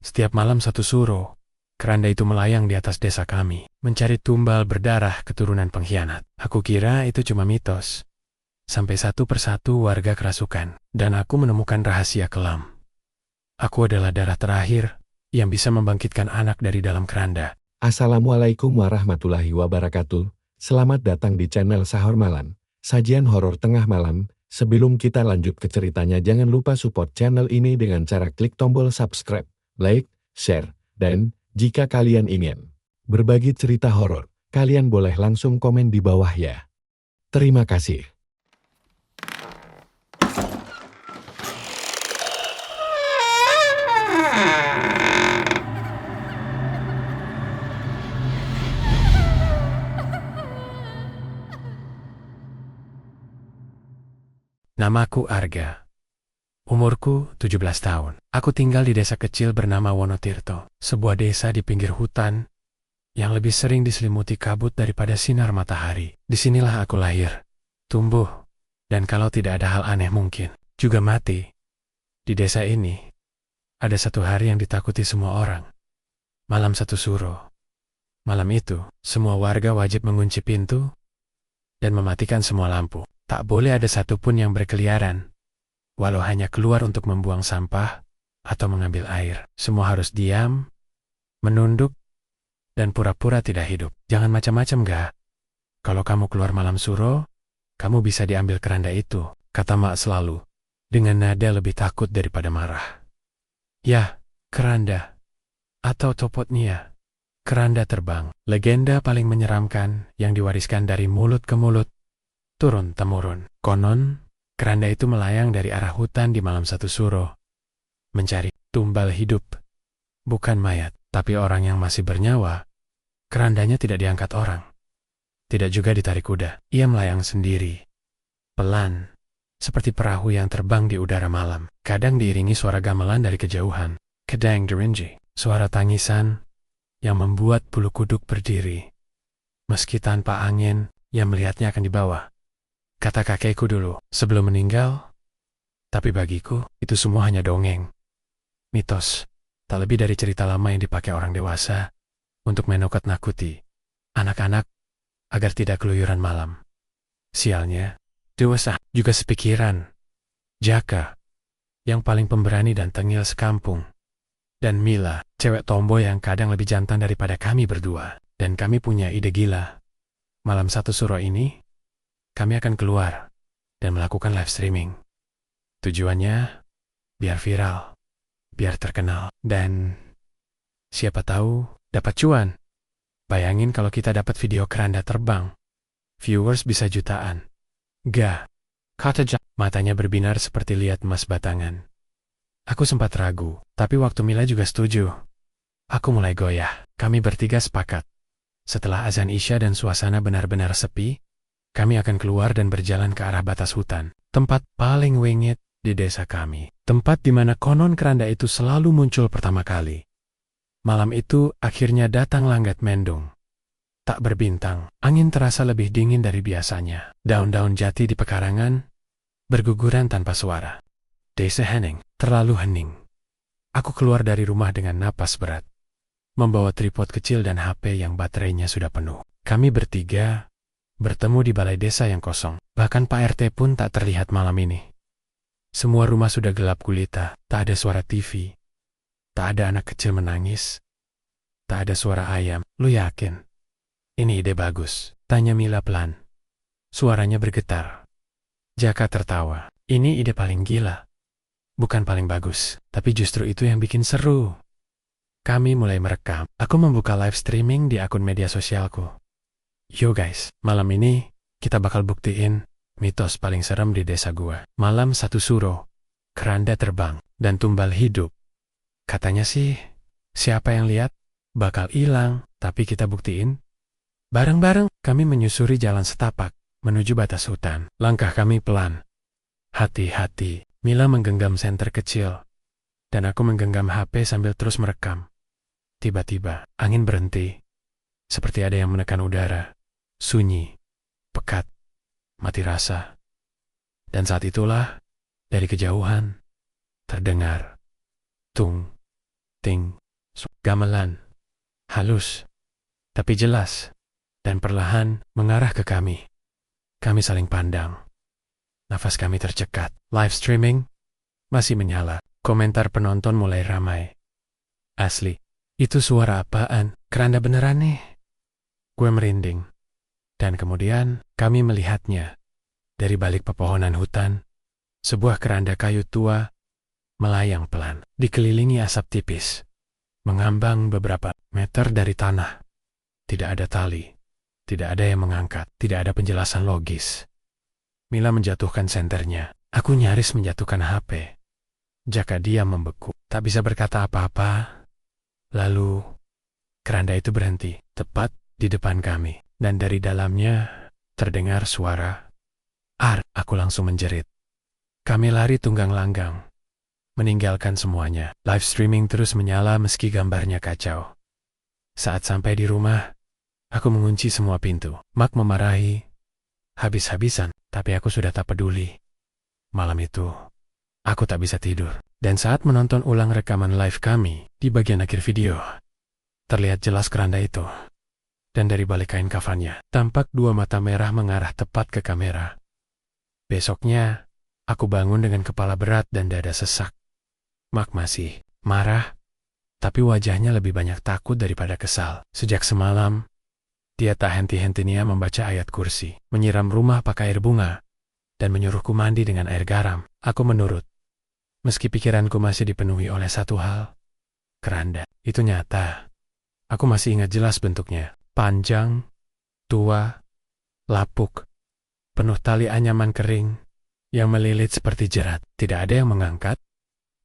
Setiap malam satu suro, keranda itu melayang di atas desa kami, mencari tumbal berdarah keturunan pengkhianat. Aku kira itu cuma mitos. Sampai satu persatu warga kerasukan, dan aku menemukan rahasia kelam. Aku adalah darah terakhir yang bisa membangkitkan anak dari dalam keranda. Assalamualaikum warahmatullahi wabarakatuh. Selamat datang di channel Sahur Malam, sajian horor tengah malam. Sebelum kita lanjut ke ceritanya, jangan lupa support channel ini dengan cara klik tombol subscribe, like, share, dan jika kalian ingin berbagi cerita horor, kalian boleh langsung komen di bawah ya. Terima kasih. Namaku Arga. Umurku 17 tahun. Aku tinggal di desa kecil bernama Wonotirto, sebuah desa di pinggir hutan yang lebih sering diselimuti kabut daripada sinar matahari. Disinilah aku lahir, tumbuh, dan kalau tidak ada hal aneh mungkin, juga mati. Di desa ini, ada satu hari yang ditakuti semua orang. Malam satu suro. Malam itu, semua warga wajib mengunci pintu dan mematikan semua lampu. Tak boleh ada satupun yang berkeliaran, walau hanya keluar untuk membuang sampah atau mengambil air. Semua harus diam, menunduk, dan pura-pura tidak hidup. Jangan macam-macam, gak? Kalau kamu keluar malam suro, kamu bisa diambil keranda itu, kata mak selalu, dengan nada lebih takut daripada marah. Ya, keranda, atau topotnia, keranda terbang, legenda paling menyeramkan yang diwariskan dari mulut ke mulut, turun-temurun. Konon, keranda itu melayang dari arah hutan di malam satu suro, mencari tumbal hidup, bukan mayat, tapi orang yang masih bernyawa. Kerandanya tidak diangkat orang, tidak juga ditarik kuda. Ia melayang sendiri, pelan, seperti perahu yang terbang di udara malam. Kadang diiringi suara gamelan dari kejauhan, kedang derinji, suara tangisan yang membuat bulu kuduk berdiri. Meski tanpa angin, yang melihatnya akan dibawa. Kata kakekku dulu, sebelum meninggal. Tapi bagiku, itu semua hanya dongeng. Mitos, tak lebih dari cerita lama yang dipakai orang dewasa untuk menakut-nakuti anak-anak agar tidak keluyuran malam. Sialnya, dewasa juga sepikiran. Jaka, yang paling pemberani dan tengil sekampung. Dan Mila, cewek tomboy yang kadang lebih jantan daripada kami berdua. Dan kami punya ide gila. Malam satu suro ini, kami akan keluar dan melakukan live streaming. Tujuannya, biar viral, biar terkenal, dan siapa tahu dapat cuan. Bayangin kalau kita dapat video keranda terbang. Viewers bisa jutaan. Gak, kata Jack. Matanya berbinar seperti lihat emas batangan. Aku sempat ragu, tapi waktu Mila juga setuju. Aku mulai goyah. Kami bertiga sepakat. Setelah azan Isya dan suasana benar-benar sepi, kami akan keluar dan berjalan ke arah batas hutan, tempat paling wengit di desa kami. Tempat di mana konon keranda itu selalu muncul pertama kali. Malam itu akhirnya datang langgat mendung. Tak berbintang, angin terasa lebih dingin dari biasanya. Daun-daun jati di pekarangan berguguran tanpa suara. Desa hening, terlalu hening. Aku keluar dari rumah dengan napas berat, membawa tripod kecil dan HP yang baterainya sudah penuh. Kami bertiga bertemu di balai desa yang kosong. Bahkan Pak RT pun tak terlihat malam ini. Semua rumah sudah gelap gulita, tak ada suara TV, tak ada anak kecil menangis, tak ada suara ayam. Lu yakin? Ini ide bagus, tanya Mila pelan. Suaranya bergetar. Jaka tertawa. Ini ide paling gila. Bukan paling bagus, tapi justru itu yang bikin seru. Kami mulai merekam. Aku membuka live streaming di akun media sosialku. Yo guys, malam ini kita bakal buktiin mitos paling serem di desa gua. Malam satu suro, keranda terbang, dan tumbal hidup. Katanya sih, siapa yang lihat bakal hilang, tapi kita buktiin. Bareng-bareng kami menyusuri jalan setapak menuju batas hutan. Langkah kami pelan. Hati-hati. Mila menggenggam senter kecil, dan aku menggenggam HP sambil terus merekam. Tiba-tiba, angin berhenti. Seperti ada yang menekan udara. Sunyi, pekat, mati rasa. Dan saat itulah, dari kejauhan, terdengar tung, ting, gamelan, halus, tapi jelas, dan perlahan mengarah ke kami. Kami saling pandang. Nafas kami tercekat. Live streaming masih menyala. Komentar penonton mulai ramai. Asli, itu suara apaan? Keranda beneran nih. Gue merinding. Dan kemudian kami melihatnya. Dari balik pepohonan hutan, sebuah keranda kayu tua melayang pelan, dikelilingi asap tipis, mengambang beberapa meter dari tanah. Tidak ada tali, tidak ada yang mengangkat, tidak ada penjelasan logis. Mila menjatuhkan senternya. Aku nyaris menjatuhkan HP. Jaka diam membeku, tak bisa berkata apa-apa. Lalu, keranda itu berhenti, tepat di depan kami. Dan dari dalamnya terdengar suara, "Ar!" Aku langsung menjerit. Kami lari tunggang langgang, meninggalkan semuanya. Live streaming terus menyala meski gambarnya kacau. Saat sampai di rumah, aku mengunci semua pintu. Mak memarahi habis-habisan, tapi aku sudah tak peduli. Malam itu, aku tak bisa tidur. Dan saat menonton ulang rekaman live kami, di bagian akhir video, terlihat jelas keranda itu. Dan dari balik kain kafannya, tampak dua mata merah mengarah tepat ke kamera. Besoknya, aku bangun dengan kepala berat dan dada sesak. Mak masih marah, tapi wajahnya lebih banyak takut daripada kesal. Sejak semalam, dia tak henti-hentinya membaca ayat kursi, menyiram rumah pakai air bunga, dan menyuruhku mandi dengan air garam. Aku menurut. Meski pikiranku masih dipenuhi oleh satu hal, keranda itu nyata. Aku masih ingat jelas bentuknya. Panjang, tua, lapuk, penuh tali anyaman kering, yang melilit seperti jerat. Tidak ada yang mengangkat,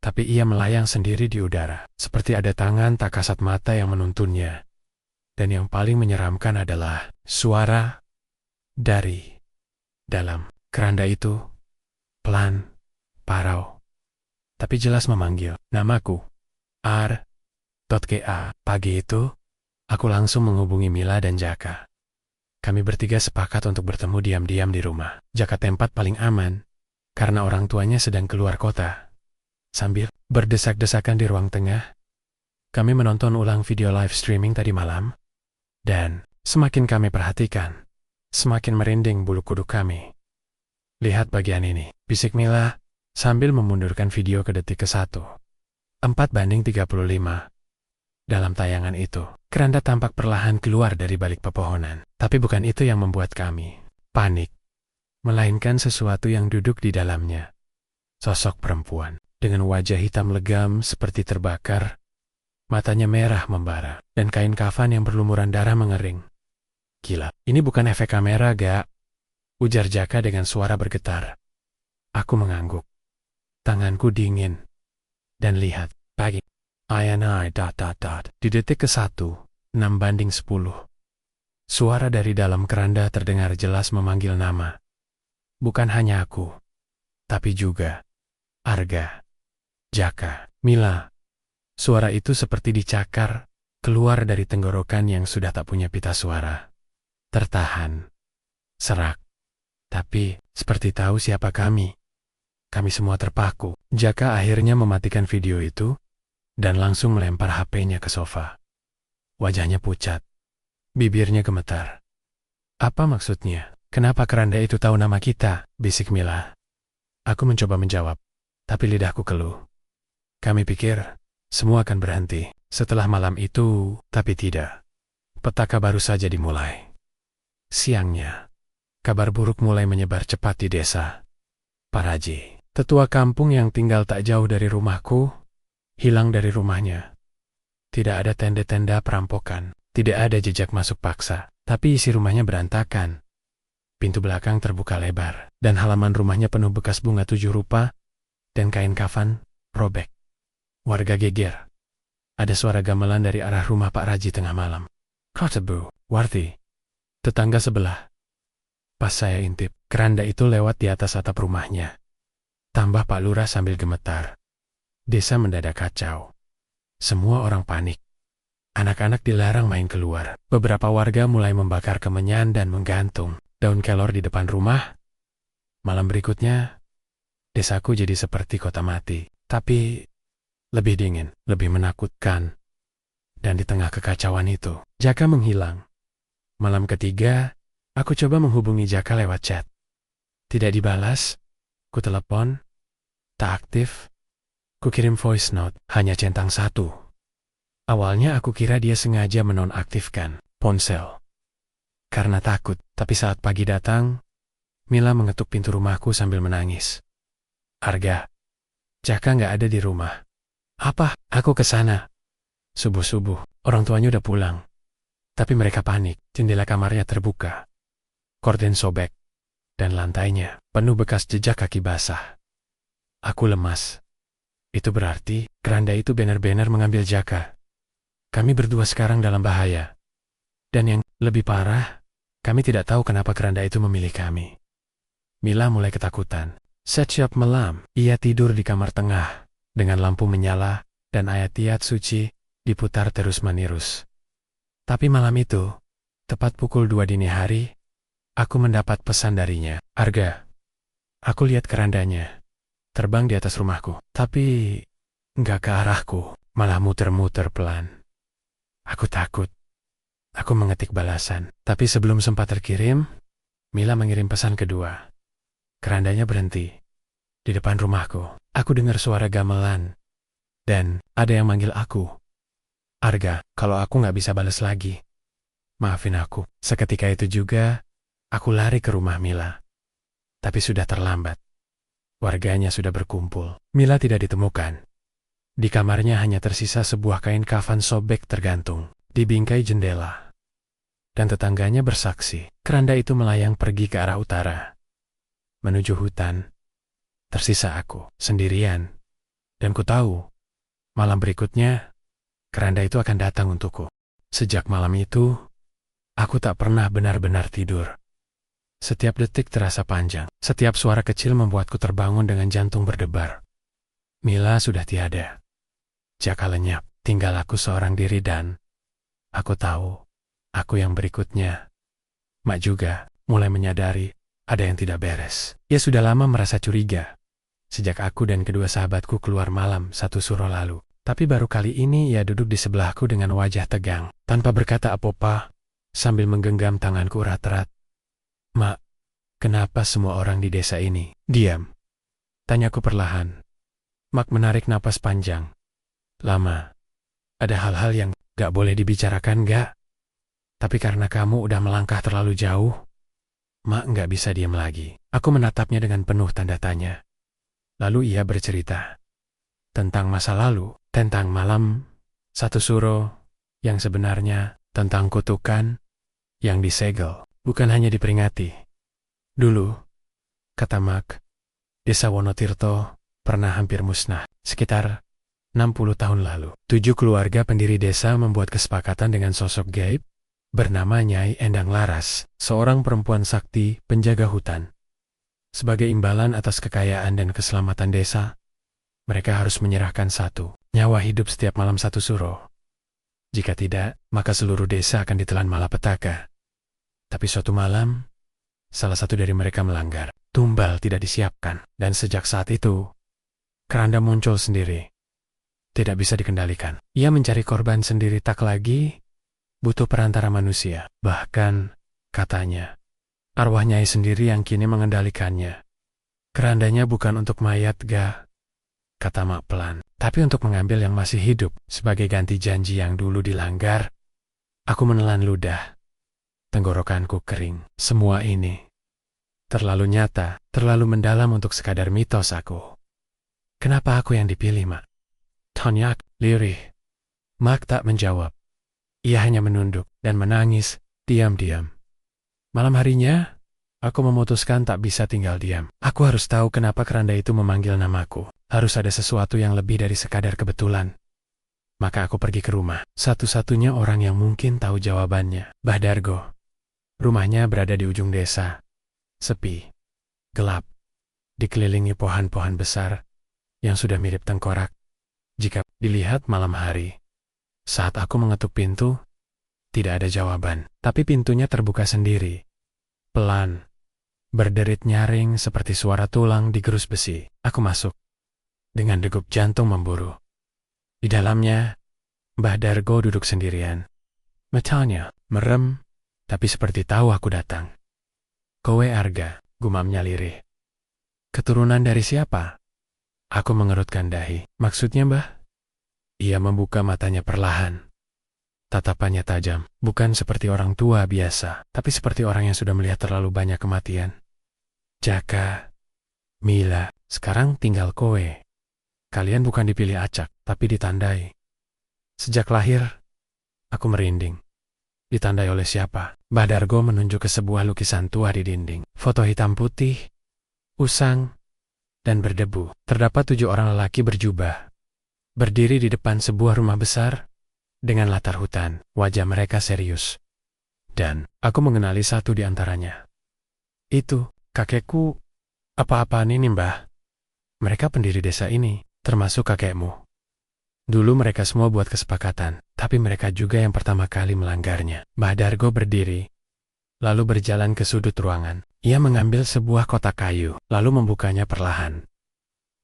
tapi ia melayang sendiri di udara, seperti ada tangan tak kasat mata yang menuntunnya. Dan yang paling menyeramkan adalah suara dari dalam keranda itu, pelan, parau, tapi jelas memanggil namaku, Ar.Ka. Pagi itu, aku langsung menghubungi Mila dan Jaka. Kami bertiga sepakat untuk bertemu diam-diam di rumah. Jaka tempat paling aman, karena orang tuanya sedang keluar kota. Sambil berdesak-desakan di ruang tengah, kami menonton ulang video live streaming tadi malam. Dan semakin kami perhatikan, semakin merinding bulu kuduk kami. Lihat bagian ini, bisik Mila sambil memundurkan video ke detik ke-1. 4:35. Dalam tayangan itu, keranda tampak perlahan keluar dari balik pepohonan. Tapi bukan itu yang membuat kami panik, melainkan sesuatu yang duduk di dalamnya. Sosok perempuan, dengan wajah hitam legam seperti terbakar, matanya merah membara, dan kain kafan yang berlumuran darah mengering. Gila, ini bukan efek kamera, Gak? Ujar Jaka dengan suara bergetar. Aku mengangguk. Tanganku dingin. Dan lihat, pagi. I. Di detik ke-1, 6:10. Suara dari dalam keranda terdengar jelas memanggil nama. Bukan hanya aku, tapi juga Arga, Jaka, Mila. Suara itu seperti dicakar, keluar dari tenggorokan yang sudah tak punya pita suara. Tertahan, serak, tapi seperti tahu siapa kami. Kami semua terpaku. Jaka akhirnya mematikan video itu, dan langsung melempar HP-nya ke sofa. Wajahnya pucat, bibirnya gemetar. Apa maksudnya? Kenapa keranda itu tahu nama kita? Bisik Mila. Aku mencoba menjawab, tapi lidahku keluh. Kami pikir semua akan berhenti setelah malam itu, tapi tidak. Petaka baru saja dimulai. Siangnya, kabar buruk mulai menyebar cepat di desa. Pak Raji, tetua kampung yang tinggal tak jauh dari rumahku, hilang dari rumahnya. Tidak ada tenda-tenda perampokan, tidak ada jejak masuk paksa, tapi isi rumahnya berantakan. Pintu belakang terbuka lebar, dan halaman rumahnya penuh bekas bunga 7 rupa, dan kain kafan robek. Warga geger. Ada suara gamelan dari arah rumah Pak Raji tengah malam. Kotebu, Warti, tetangga sebelah. Pas saya intip, keranda itu lewat di atas atap rumahnya. Tambah Pak Lurah sambil gemetar. Desa mendadak kacau. Semua orang panik. Anak-anak dilarang main keluar. Beberapa warga mulai membakar kemenyan dan menggantung daun kelor di depan rumah. Malam berikutnya, desaku jadi seperti kota mati. Tapi lebih dingin, lebih menakutkan. Dan di tengah kekacauan itu, Jaka menghilang. Malam ketiga, aku coba menghubungi Jaka lewat chat. Tidak dibalas, ku telepon, tak aktif, ku kirim voice note, hanya centang satu. Awalnya aku kira dia sengaja menonaktifkan ponsel. Karena takut, tapi saat pagi datang, Mila mengetuk pintu rumahku sambil menangis. Arga, Jaka nggak ada di rumah. Apa? Aku ke sana. Subuh-subuh, orang tuanya udah pulang. Tapi mereka panik, jendela kamarnya terbuka. Korden sobek, dan lantainya penuh bekas jejak kaki basah. Aku lemas. Itu berarti keranda itu benar-benar mengambil Jaka. Kami berdua sekarang dalam bahaya. Dan yang lebih parah, kami tidak tahu kenapa keranda itu memilih kami. Mila mulai ketakutan. Setiap malam, ia tidur di kamar tengah, dengan lampu menyala, dan ayat-ayat suci diputar terus-menerus. Tapi malam itu, tepat pukul 2 dini hari, aku mendapat pesan darinya. Arga, aku lihat kerandanya, terbang di atas rumahku. Tapi, nggak ke arahku, malah muter-muter pelan. Aku takut. Aku mengetik balasan. Tapi sebelum sempat terkirim, Mila mengirim pesan kedua. Kerandanya berhenti. Di depan rumahku, aku dengar suara gamelan. Dan ada yang manggil aku. Arga, kalau aku nggak bisa balas lagi, maafin aku. Seketika itu juga, aku lari ke rumah Mila. Tapi sudah terlambat. Warganya sudah berkumpul. Mila tidak ditemukan. Di kamarnya hanya tersisa sebuah kain kafan sobek tergantung di bingkai jendela. Dan tetangganya bersaksi, keranda itu melayang pergi ke arah utara. Menuju hutan, tersisa aku, sendirian. Dan ku tahu, malam berikutnya, keranda itu akan datang untukku. Sejak malam itu, aku tak pernah benar-benar tidur. Setiap detik terasa panjang. Setiap suara kecil membuatku terbangun dengan jantung berdebar. Mila sudah tiada. Jaka lenyap, tinggal aku seorang diri dan aku tahu, aku yang berikutnya. Mak juga mulai menyadari ada yang tidak beres. Ia sudah lama merasa curiga. Sejak aku dan kedua sahabatku keluar malam 1 suro lalu. Tapi baru kali ini ia duduk di sebelahku dengan wajah tegang. Tanpa berkata apa-apa, sambil menggenggam tanganku erat-erat. Mak, kenapa semua orang di desa ini diam? Tanyaku perlahan. Mak menarik napas panjang. Lama. Ada hal-hal yang gak boleh dibicarakan gak? Tapi karena kamu udah melangkah terlalu jauh, Mak gak bisa diam lagi. Aku menatapnya dengan penuh tanda tanya. Lalu ia bercerita tentang masa lalu, tentang malam 1 suro, yang sebenarnya tentang kutukan yang disegel, bukan hanya diperingati. Dulu, kata Mak, desa Wonotirto pernah hampir musnah, sekitar 60 tahun lalu. 7 keluarga pendiri desa membuat kesepakatan dengan sosok gaib bernama Nyai Endang Laras, seorang perempuan sakti penjaga hutan. Sebagai imbalan atas kekayaan dan keselamatan desa, mereka harus menyerahkan 1 nyawa hidup setiap malam 1 suro. Jika tidak, maka seluruh desa akan ditelan malapetaka. Tapi suatu malam, salah satu dari mereka melanggar. Tumbal tidak disiapkan, dan sejak saat itu, keranda muncul sendiri. Tidak bisa dikendalikan. Ia mencari korban sendiri tak lagi butuh perantara manusia. Bahkan, katanya, arwah Nyai sendiri yang kini mengendalikannya. Kerandanya bukan untuk mayat, kata Mak pelan, tapi untuk mengambil yang masih hidup sebagai ganti janji yang dulu dilanggar. Aku menelan ludah. Tenggorokanku kering. Semua ini terlalu nyata, terlalu mendalam untuk sekadar mitos aku. Kenapa aku yang dipilih, Mak? Tonyak, lirih. Mak tak menjawab. Ia hanya menunduk dan menangis, diam-diam. Malam harinya, aku memutuskan tak bisa tinggal diam. Aku harus tahu kenapa keranda itu memanggil namaku. Harus ada sesuatu yang lebih dari sekadar kebetulan. Maka aku pergi ke rumah. Satu-satunya orang yang mungkin tahu jawabannya, Mbah Dargo. Rumahnya berada di ujung desa. Sepi, gelap, dikelilingi pohon-pohon besar yang sudah mirip tengkorak jika dilihat malam hari. Saat aku mengetuk pintu, tidak ada jawaban, tapi pintunya terbuka sendiri. Pelan, berderit nyaring seperti suara tulang digerus besi. Aku masuk, dengan degup jantung memburu. Di dalamnya, Mbah Dargo duduk sendirian. Matanya merem, tapi seperti tahu aku datang. Kowe Arga, gumamnya lirih. Keturunan dari siapa? Aku mengerutkan dahi. Maksudnya, Mbah? Ia membuka matanya perlahan. Tatapannya tajam, bukan seperti orang tua biasa, tapi seperti orang yang sudah melihat terlalu banyak kematian. Jaka, Mila, sekarang tinggal kowe. Kalian bukan dipilih acak, tapi ditandai. Sejak lahir, aku merinding. Ditandai oleh siapa? Mbah Dargo menunjuk ke sebuah lukisan tua di dinding. Foto hitam putih, usang, dan berdebu. Terdapat 7 orang lelaki berjubah. Berdiri di depan sebuah rumah besar, dengan latar hutan. Wajah mereka serius. Dan aku mengenali satu di antaranya. Itu, kakekku. Apa-apaan ini, Mbah? Mereka pendiri desa ini, termasuk kakekmu. Dulu mereka semua buat kesepakatan, tapi mereka juga yang pertama kali melanggarnya. Mbah Dargo berdiri, lalu berjalan ke sudut ruangan. Ia mengambil sebuah kotak kayu, lalu membukanya perlahan.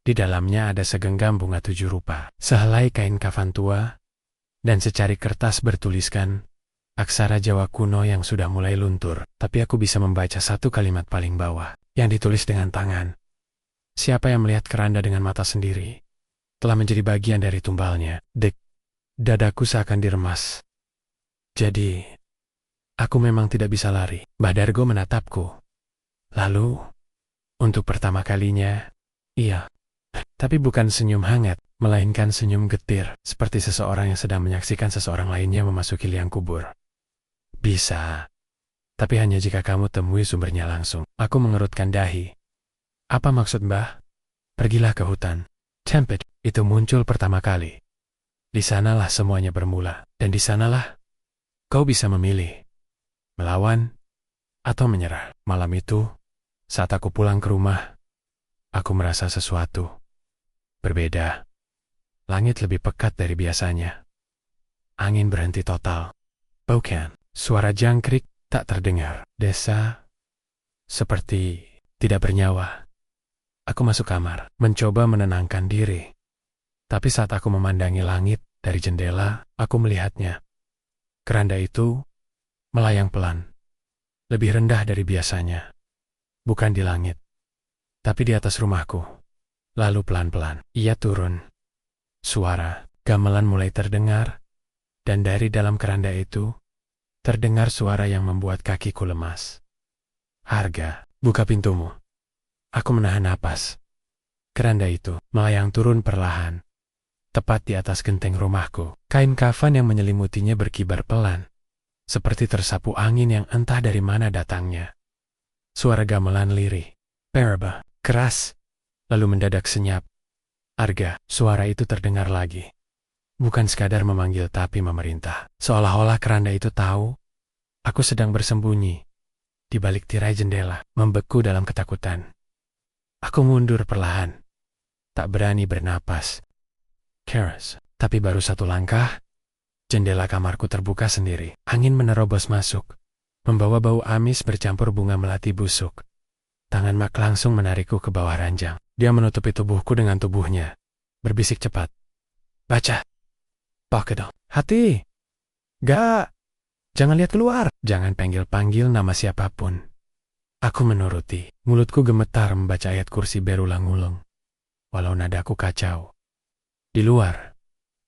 Di dalamnya ada segenggam bunga 7 rupa, sehelai kain kafan tua, dan secari kertas bertuliskan aksara Jawa kuno yang sudah mulai luntur, tapi aku bisa membaca satu kalimat paling bawah, yang ditulis dengan tangan. Siapa yang melihat keranda dengan mata sendiri, telah menjadi bagian dari tumbalnya. Dadaku seakan diremas. Jadi, aku memang tidak bisa lari. Mbah Dargo menatapku. Lalu, untuk pertama kalinya, iya. Tapi bukan senyum hangat, melainkan senyum getir, seperti seseorang yang sedang menyaksikan seseorang lainnya memasuki liang kubur. Bisa. Tapi hanya jika kamu temui sumbernya langsung. Aku mengerutkan dahi. Apa maksud Mbah? Pergilah ke hutan. Tempet itu muncul pertama kali. Di sanalah semuanya bermula, dan di sanalah kau bisa memilih, melawan atau menyerah. Malam itu, saat aku pulang ke rumah, aku merasa sesuatu berbeda. Langit lebih pekat dari biasanya. Angin berhenti total. Bukan, suara jangkrik tak terdengar. Desa seperti tidak bernyawa. Aku masuk kamar, mencoba menenangkan diri. Tapi saat aku memandangi langit dari jendela, aku melihatnya. Keranda itu melayang pelan, lebih rendah dari biasanya. Bukan di langit, tapi di atas rumahku. Lalu pelan-pelan, ia turun. Suara gamelan mulai terdengar, dan dari dalam keranda itu, terdengar suara yang membuat kakiku lemas. Harga, buka pintumu. Aku menahan napas. Keranda itu melayang turun perlahan, tepat di atas genteng rumahku. Kain kafan yang menyelimutinya berkibar pelan, seperti tersapu angin yang entah dari mana datangnya. Suara gamelan lirih, peraba, keras, lalu mendadak senyap. Arga, suara itu terdengar lagi. Bukan sekadar memanggil tapi memerintah. Seolah-olah keranda itu tahu, aku sedang bersembunyi di balik tirai jendela, membeku dalam ketakutan. Aku mundur perlahan, tak berani bernapas. Keras, tapi baru satu langkah, jendela kamarku terbuka sendiri. Angin menerobos masuk, membawa bau amis bercampur bunga melati busuk. Tangan Mak langsung menarikku ke bawah ranjang. Dia menutupi tubuhku dengan tubuhnya, berbisik cepat. Baca. Pakai dong. Hati. Gak. Jangan lihat keluar. Jangan panggil-panggil nama siapapun. Aku menuruti. Mulutku gemetar membaca ayat kursi berulang-ulang. Walau nadaku kacau. Di luar,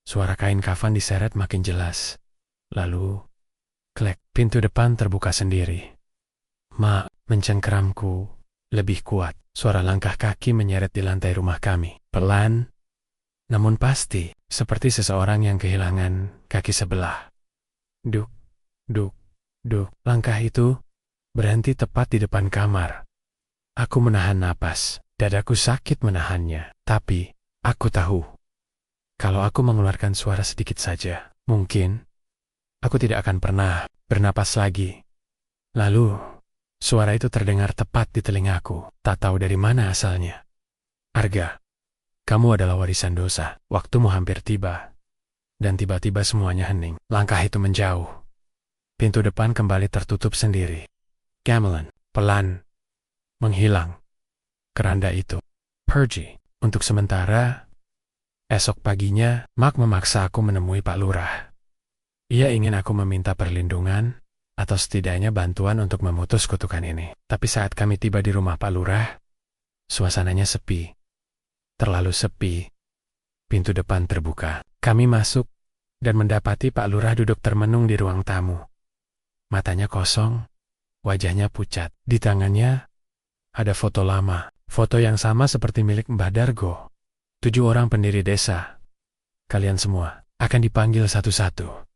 suara kain kafan diseret makin jelas. Lalu, klek, pintu depan terbuka sendiri. Mak mencengkeramku lebih kuat. Suara langkah kaki menyeret di lantai rumah kami. Pelan, namun pasti, seperti seseorang yang kehilangan kaki sebelah. Duk, duk, duk. Langkah itu berhenti tepat di depan kamar. Aku menahan napas. Dadaku sakit menahannya. Tapi, aku tahu. Kalau aku mengeluarkan suara sedikit saja, mungkin aku tidak akan pernah bernapas lagi. Lalu, suara itu terdengar tepat di telingaku. Tak tahu dari mana asalnya. Arga, kamu adalah warisan dosa. Waktumu hampir tiba. Dan tiba-tiba semuanya hening. Langkah itu menjauh. Pintu depan kembali tertutup sendiri. Gamelan, pelan, menghilang. Keranda itu, pergi. Untuk sementara, Esok paginya, Mark memaksa aku menemui Pak Lurah. Ia ingin aku meminta perlindungan, atau setidaknya bantuan untuk memutus kutukan ini. Tapi saat kami tiba di rumah Pak Lurah, suasananya sepi. Terlalu sepi. Pintu depan terbuka. Kami masuk, dan mendapati Pak Lurah duduk termenung di ruang tamu. Matanya kosong, wajahnya pucat. Di tangannya, ada foto lama. Foto yang sama seperti milik Mbah Dargo. 7 orang pendiri desa. Kalian semua akan dipanggil satu-satu.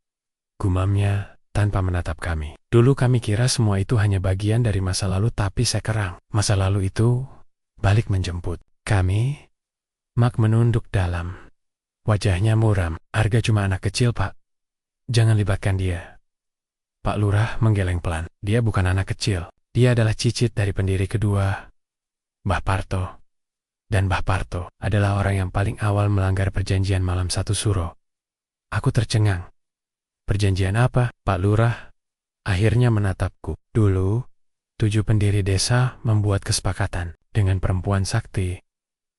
Gumamnya tanpa menatap kami. Dulu kami kira semua itu hanya bagian dari masa lalu, tapi sekarang masa lalu itu balik menjemput. Kami, Mark menunduk dalam. Wajahnya muram. Arga cuma anak kecil, Pak. Jangan libatkan dia. Pak Lurah menggeleng pelan. Dia bukan anak kecil. Dia adalah cicit dari pendiri kedua, Mbah Parto. Dan Mbah Parto adalah orang yang paling awal melanggar perjanjian malam satu suro. Aku tercengang. Perjanjian apa, Pak Lurah? Akhirnya menatapku. Dulu, 7 pendiri desa membuat kesepakatan dengan perempuan sakti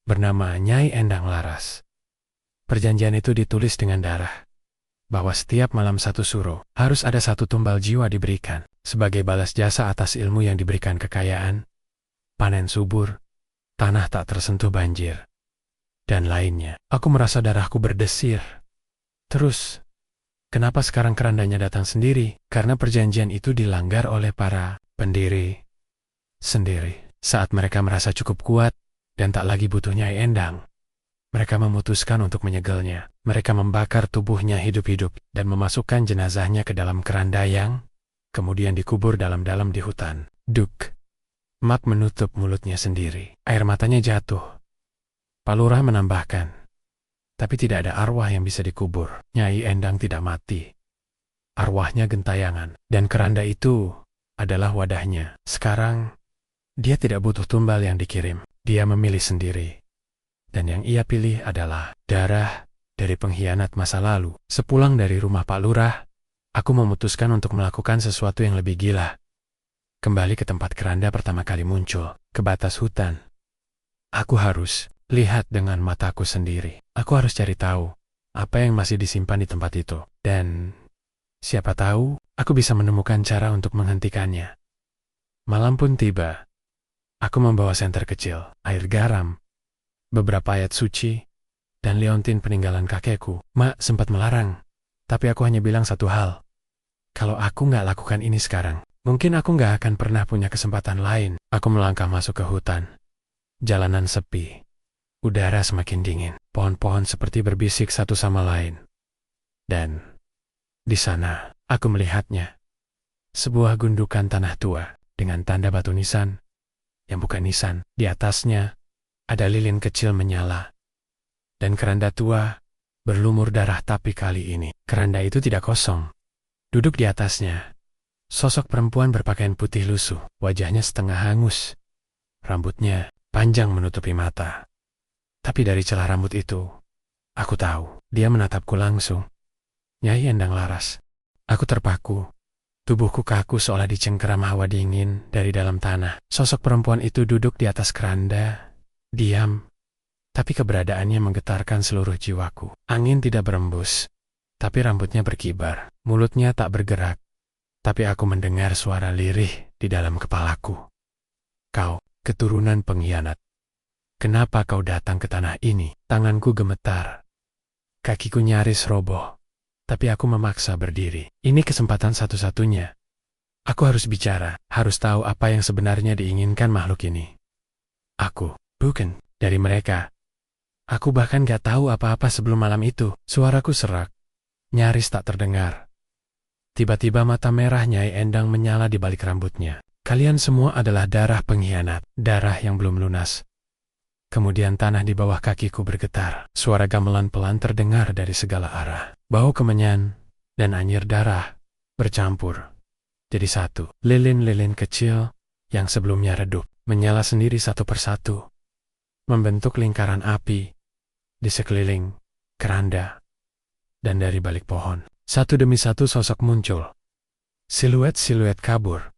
bernama Nyai Endang Laras. Perjanjian itu ditulis dengan darah, bahwa setiap malam satu suro harus ada 1 tumbal jiwa diberikan sebagai balas jasa atas ilmu yang diberikan, kekayaan, panen subur, tanah tak tersentuh banjir, dan lainnya. Aku merasa darahku berdesir. Terus, kenapa sekarang kerandanya datang sendiri? Karena perjanjian itu dilanggar oleh para pendiri sendiri. Saat mereka merasa cukup kuat dan tak lagi butuh Nyai Endang, mereka memutuskan untuk menyegelnya. Mereka membakar tubuhnya hidup-hidup dan memasukkan jenazahnya ke dalam keranda yang kemudian dikubur dalam-dalam di hutan. Duk. Mark menutup mulutnya sendiri. Air matanya jatuh. Pak Lurah menambahkan, tapi tidak ada arwah yang bisa dikubur. Nyai Endang tidak mati. Arwahnya gentayangan, dan keranda itu adalah wadahnya. Sekarang, dia tidak butuh tumbal yang dikirim. Dia memilih sendiri. Dan yang ia pilih adalah darah dari pengkhianat masa lalu. Sepulang dari rumah Pak Lurah, aku memutuskan untuk melakukan sesuatu yang lebih gila. Kembali ke tempat keranda pertama kali muncul, ke batas hutan. Aku harus lihat dengan mataku sendiri. Aku harus cari tahu apa yang masih disimpan di tempat itu. Dan siapa tahu, aku bisa menemukan cara untuk menghentikannya. Malam pun tiba. Aku membawa senter kecil, air garam, beberapa ayat suci, dan liontin peninggalan kakekku. Mak sempat melarang, tapi aku hanya bilang satu hal. Kalau aku nggak lakukan ini sekarang, mungkin aku nggak akan pernah punya kesempatan lain. Aku melangkah masuk ke hutan. Jalanan sepi. Udara semakin dingin. Pohon-pohon seperti berbisik satu sama lain. Dan di sana, aku melihatnya. Sebuah gundukan tanah tua dengan tanda batu nisan. Yang bukan nisan. Di atasnya, ada lilin kecil menyala. Dan keranda tua berlumur darah, tapi kali ini keranda itu tidak kosong. Duduk di atasnya sosok perempuan berpakaian putih lusuh, wajahnya setengah hangus. Rambutnya panjang menutupi mata. Tapi dari celah rambut itu, aku tahu, dia menatapku langsung. Nyai Endang Laras. Aku terpaku. Tubuhku kaku seolah dicengkeram hawa dingin dari dalam tanah. Sosok perempuan itu duduk di atas keranda, diam. Tapi keberadaannya menggetarkan seluruh jiwaku. Angin tidak berembus, tapi rambutnya berkibar. Mulutnya tak bergerak. Tapi aku mendengar suara lirih di dalam kepalaku. Kau, keturunan pengkhianat. Kenapa kau datang ke tanah ini? Tanganku gemetar. Kakiku nyaris roboh. Tapi aku memaksa berdiri. Ini kesempatan satu-satunya. Aku harus bicara, harus tahu apa yang sebenarnya diinginkan makhluk ini. Aku, bukan, dari mereka. Aku bahkan gak tahu apa-apa sebelum malam itu. Suaraku serak, nyaris tak terdengar. Tiba-tiba mata merah Nyai Endang menyala di balik rambutnya. Kalian semua adalah darah pengkhianat, darah yang belum lunas. Kemudian tanah di bawah kakiku bergetar. Suara gamelan pelan terdengar dari segala arah. Bau kemenyan dan anyir darah bercampur. Jadi satu. Lilin-lilin kecil yang sebelumnya redup menyala sendiri satu persatu. Membentuk lingkaran api di sekeliling keranda. Dan dari balik pohon, satu demi satu sosok muncul. Siluet-siluet kabur.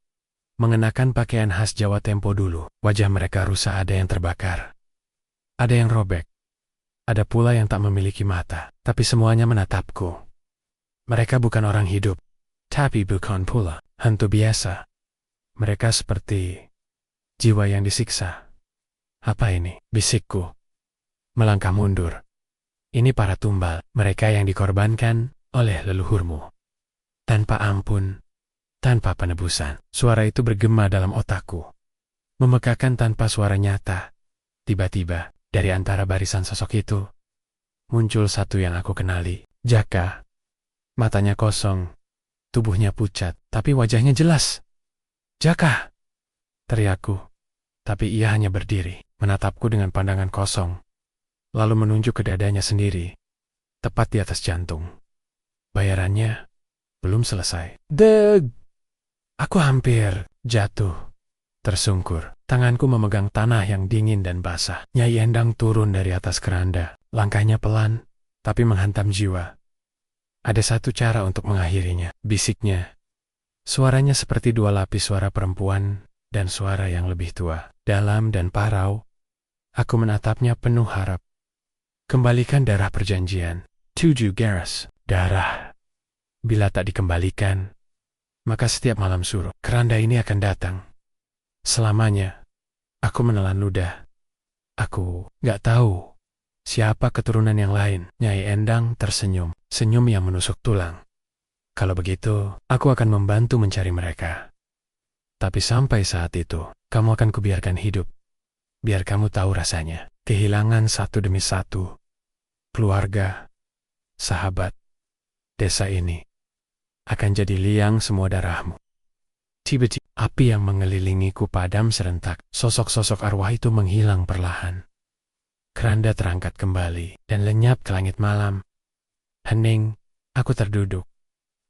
Mengenakan pakaian khas Jawa tempo dulu. Wajah mereka rusak, ada yang terbakar. Ada yang robek. Ada pula yang tak memiliki mata, tapi semuanya menatapku. Mereka bukan orang hidup, tapi bukan pula hantu biasa. Mereka seperti jiwa yang disiksa. Apa ini? Bisikku. Melangkah mundur. Ini para tumbal, mereka yang dikorbankan oleh leluhurmu. Tanpa ampun, tanpa penebusan. Suara itu bergema dalam otakku. Memekakan tanpa suara nyata. Tiba-tiba, dari antara barisan sosok itu, muncul satu yang aku kenali, Jaka. Matanya kosong, tubuhnya pucat, tapi wajahnya jelas. Jaka! Teriakku, tapi ia hanya berdiri, menatapku dengan pandangan kosong, lalu menunjuk ke dadanya sendiri, tepat di atas jantung. Bayarannya belum selesai. Deg! Aku hampir jatuh, tersungkur. Tanganku memegang tanah yang dingin dan basah. Nyai Endang turun dari atas keranda. Langkahnya pelan, tapi menghantam jiwa. Ada satu cara untuk mengakhirinya, bisiknya. Suaranya seperti dua lapis suara perempuan dan suara yang lebih tua. Dalam dan parau, aku menatapnya penuh harap. Kembalikan darah perjanjian. 7 garas. Darah. Bila tak dikembalikan, maka setiap malam suruh, keranda ini akan datang. Selamanya, aku menelan ludah. Aku gak tahu siapa keturunan yang lain. Nyai Endang tersenyum, senyum yang menusuk tulang. Kalau begitu, aku akan membantu mencari mereka. Tapi sampai saat itu, kamu akan kubiarkan hidup. Biar kamu tahu rasanya. Kehilangan satu demi satu. Keluarga, sahabat, desa ini akan jadi liang semua darahmu. Tiba-tiba api yang mengelilingiku padam serentak. Sosok-sosok arwah itu menghilang perlahan. Keranda terangkat kembali dan lenyap ke langit malam. Hening, aku terduduk.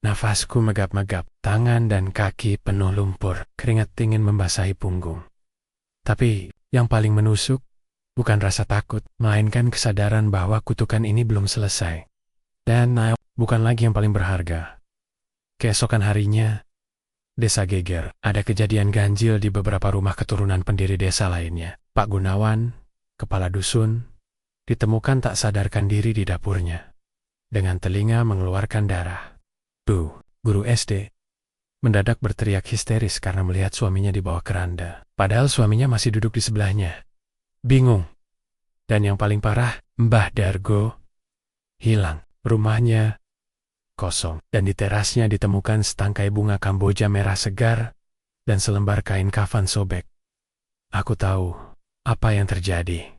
Nafasku megap-megap, tangan dan kaki penuh lumpur, keringat dingin membasahi punggung. Tapi yang paling menusuk bukan rasa takut, melainkan kesadaran bahwa kutukan ini belum selesai. Dan bukan lagi yang paling berharga. Keesokan harinya, desa geger. Ada kejadian ganjil di beberapa rumah keturunan pendiri desa lainnya. Pak Gunawan, kepala dusun, ditemukan tak sadarkan diri di dapurnya. Dengan telinga mengeluarkan darah. Bu, guru SD, mendadak berteriak histeris karena melihat suaminya di bawah keranda. Padahal suaminya masih duduk di sebelahnya. Bingung. Dan yang paling parah, Mbah Dargo hilang. Rumahnya kosong, dan di terasnya ditemukan setangkai bunga kamboja merah segar dan selembar kain kafan sobek. Aku tahu apa yang terjadi.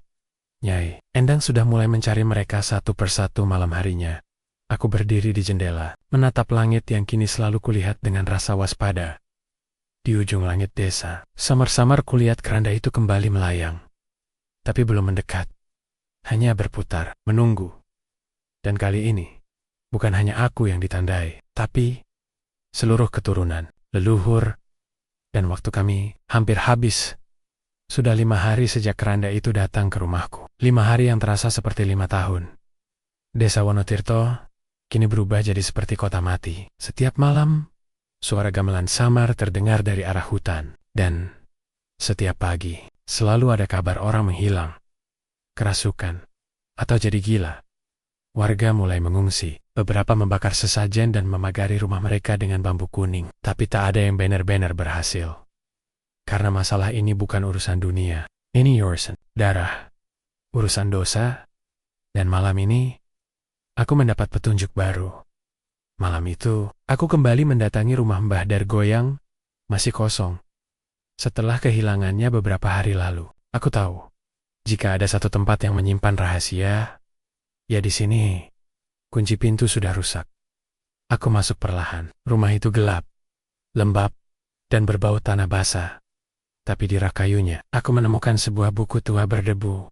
Nyai Endang sudah mulai mencari mereka satu persatu malam harinya. Aku berdiri di jendela, menatap langit yang kini selalu kulihat dengan rasa waspada. Di ujung langit desa, samar-samar kulihat keranda itu kembali melayang. Tapi belum mendekat, hanya berputar, menunggu. Dan kali ini, bukan hanya aku yang ditandai, tapi seluruh keturunan, leluhur, dan waktu kami hampir habis. Sudah 5 hari sejak keranda itu datang ke rumahku. 5 hari yang terasa seperti 5 tahun. Desa Wonotirto kini berubah jadi seperti kota mati. Setiap malam, suara gamelan samar terdengar dari arah hutan. Dan setiap pagi, selalu ada kabar orang menghilang, kerasukan, atau jadi gila. Warga mulai mengungsi. Beberapa membakar sesajen dan memagari rumah mereka dengan bambu kuning. Tapi tak ada yang benar-benar berhasil. Karena masalah ini bukan urusan dunia. Ini urusan darah, urusan dosa. Dan malam ini, aku mendapat petunjuk baru. Malam itu, aku kembali mendatangi rumah Mbah Dargo yang masih kosong. Setelah kehilangannya beberapa hari lalu, aku tahu, jika ada satu tempat yang menyimpan rahasia, ya di sini. Kunci pintu sudah rusak. Aku masuk perlahan. Rumah itu gelap, lembab, dan berbau tanah basah. Tapi di rak kayunya, aku menemukan sebuah buku tua berdebu.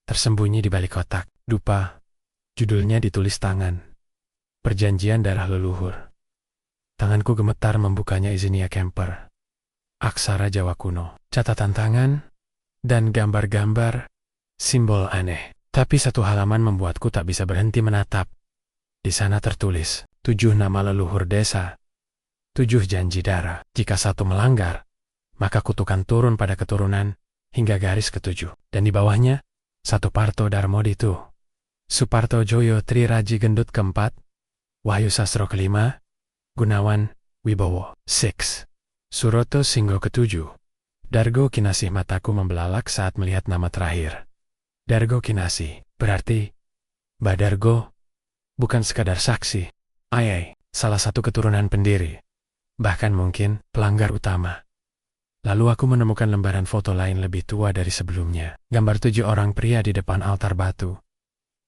Tersembunyi di balik kotak. Dupa. Judulnya ditulis tangan. Perjanjian darah leluhur. Tanganku gemetar membukanya Izinia Kemper. Aksara Jawa kuno. Catatan tangan, dan gambar-gambar, simbol aneh. Tapi satu halaman membuatku tak bisa berhenti menatap. Di sana tertulis, 7 nama leluhur desa, 7 janji darah. Jika satu melanggar, maka kutukan turun pada keturunan hingga garis ke-7. Dan di bawahnya, 1 Parto Darmoditu. Suparto Joyo Tri Raji Gendut keempat, Wahyu Sastro kelima, Gunawan Wibowo 6. Suroto Singgo ketujuh. Dargo Kinasih. Mataku membelalak saat melihat nama terakhir. Dargo Kinasih, berarti Mbah Dargo bukan sekadar saksi. Ayai, salah satu keturunan pendiri. Bahkan mungkin pelanggar utama. Lalu aku menemukan lembaran foto lain lebih tua dari sebelumnya. Gambar 7 orang pria di depan altar batu.